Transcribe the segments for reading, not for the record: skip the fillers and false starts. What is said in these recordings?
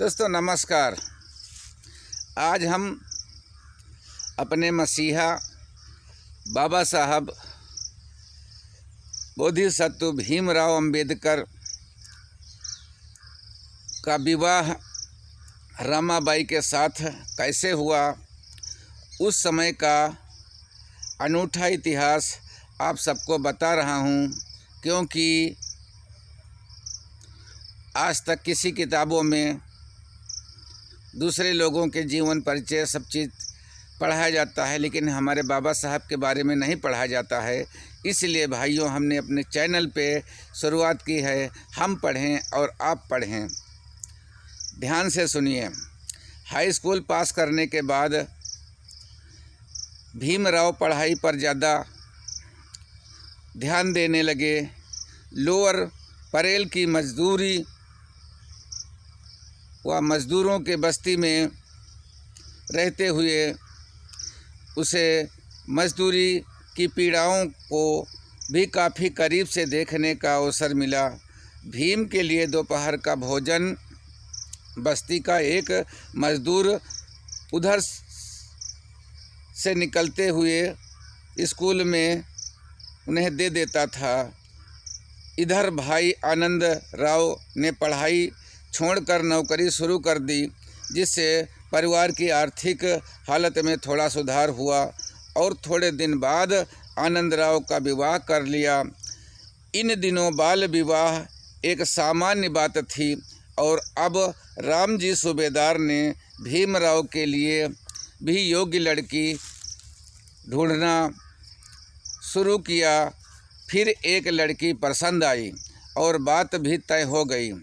दोस्तों नमस्कार। आज हम अपने मसीहा बाबा साहब बोधिसत्व भीमराव अंबेडकर का विवाह रमाबाई के साथ कैसे हुआ, उस समय का अनूठा इतिहास आप सबको बता रहा हूँ, क्योंकि आज तक किसी किताबों में दूसरे लोगों के जीवन परिचय सब चीज़ पढ़ाया जाता है, लेकिन हमारे बाबा साहब के बारे में नहीं पढ़ाया जाता है। इसलिए भाइयों, हमने अपने चैनल पे शुरुआत की है, हम पढ़ें और आप पढ़ें। ध्यान से सुनिए। हाई स्कूल पास करने के बाद भीमराव पढ़ाई पर ज़्यादा ध्यान देने लगे। लोअर परेल की मजदूरी व मज़दूरों के बस्ती में रहते हुए उसे मज़दूरी की पीड़ाओं को भी काफ़ी करीब से देखने का अवसर मिला। भीम के लिए दोपहर का भोजन बस्ती का एक मज़दूर उधर से निकलते हुए स्कूल में उन्हें दे देता था। इधर भाई आनंद राव ने पढ़ाई छोड़कर नौकरी शुरू कर दी, जिससे परिवार की आर्थिक हालत में थोड़ा सुधार हुआ और थोड़े दिन बाद आनंद राव का विवाह कर लिया। इन दिनों बाल विवाह एक सामान्य बात थी और अब रामजी सूबेदार ने भीमराव के लिए भी योग्य लड़की ढूंढना शुरू किया। फिर एक लड़की पसंद आई और बात भी तय हो गई।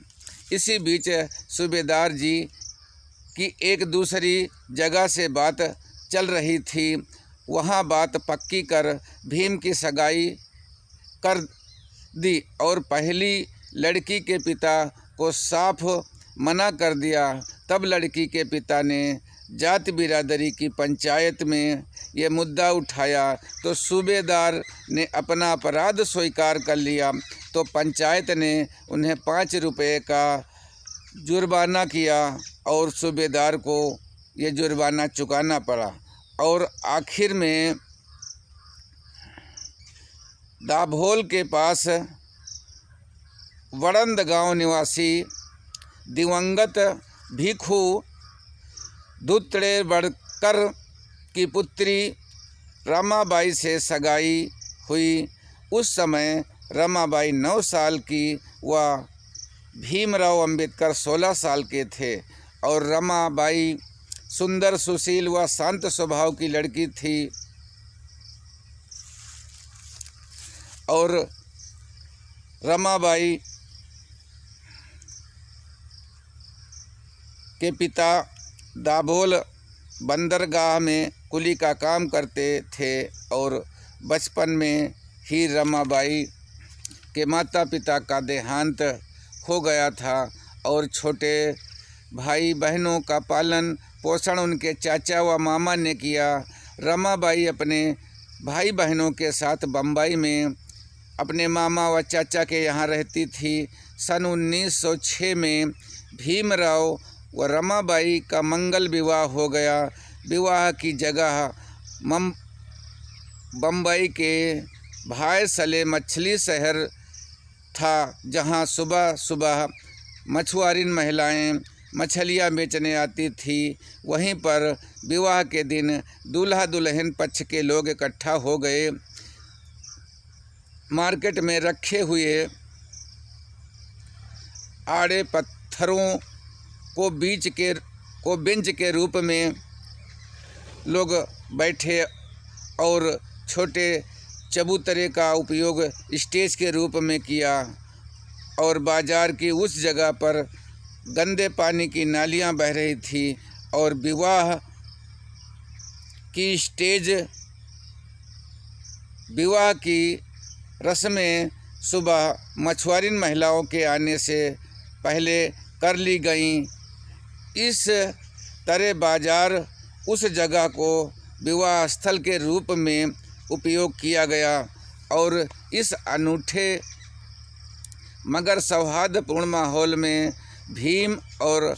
इसी बीच सूबेदार जी की एक दूसरी जगह से बात चल रही थी। वहाँ बात पक्की कर भीम की सगाई कर दी और पहली लड़की के पिता को साफ मना कर दिया। तब लड़की के पिता ने जाति बिरादरी की पंचायत में ये मुद्दा उठाया, तो सूबेदार ने अपना अपराध स्वीकार कर लिया। तो पंचायत ने उन्हें 5 रुपये का जुर्माना किया और सूबेदार को ये जुर्माना चुकाना पड़ा। और आखिर में दाभोल के पास वड़ंद गांव निवासी दिवंगत भिखू धुतरेबड़कर की पुत्री रमाबाई से सगाई हुई। उस समय रमाबाई 9 साल की व भीमराव अंबेडकर 16 साल के थे और रमाबाई सुंदर, सुशील व शांत स्वभाव की लड़की थी। और रमाबाई के पिता दाभोल बंदरगाह में कुली का काम करते थे और बचपन में ही रमाबाई के माता पिता का देहांत हो गया था और छोटे भाई बहनों का पालन पोषण उनके चाचा व मामा ने किया। रमाबाई अपने भाई बहनों के साथ बम्बई में अपने मामा व चाचा के यहाँ रहती थी। सन 1906 में भीमराव व रमाबाई का मंगल विवाह हो गया। विवाह की जगह बम्बई के भायसले मछली शहर था, जहाँ सुबह सुबह मछुआरिन महिलाएं मछलियाँ बेचने आती थी। वहीं पर विवाह के दिन दूल्हा दुल्हन पक्ष के लोग इकट्ठा हो गए। मार्केट में रखे हुए आड़े पत्थरों को बेंच के रूप में लोग बैठे और छोटे चबूतरे का उपयोग स्टेज के रूप में किया। और बाजार की उस जगह पर गंदे पानी की नालियां बह रही थी और विवाह की रस्में सुबह मछुआरिन महिलाओं के आने से पहले कर ली गईं। इस तरह बाजार उस जगह को विवाह स्थल के रूप में उपयोग किया गया और इस अनूठे मगर सौहार्दपूर्ण माहौल में भीम और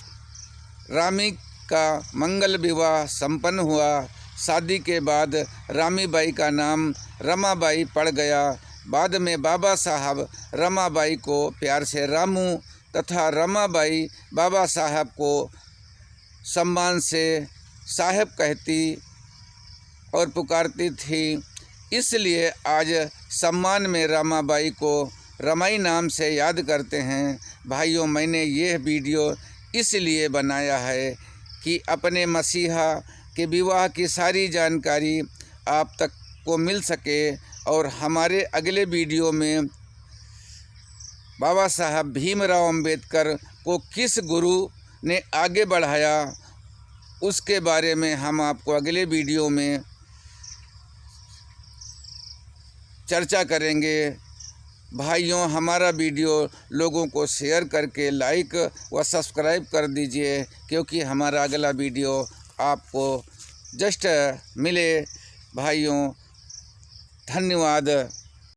रामी का मंगल विवाह संपन्न हुआ। शादी के बाद रामीबाई का नाम रमाबाई पड़ गया। बाद में बाबा साहब रमाबाई को प्यार से रामू तथा रमाबाई बाबा साहब को सम्मान से साहब कहती और पुकारती थी। इसलिए आज सम्मान में रमाबाई को रमाई नाम से याद करते हैं। भाइयों, मैंने यह वीडियो इसलिए बनाया है कि अपने मसीहा के विवाह की सारी जानकारी आप तक को मिल सके और हमारे अगले वीडियो में बाबा साहब भीमराव अंबेडकर को किस गुरु ने आगे बढ़ाया उसके बारे में हम आपको अगले वीडियो में चर्चा करेंगे। भाइयों, हमारा वीडियो लोगों को शेयर करके लाइक व सब्सक्राइब कर दीजिए, क्योंकि हमारा अगला वीडियो आपको जस्ट मिले। भाइयों, धन्यवाद।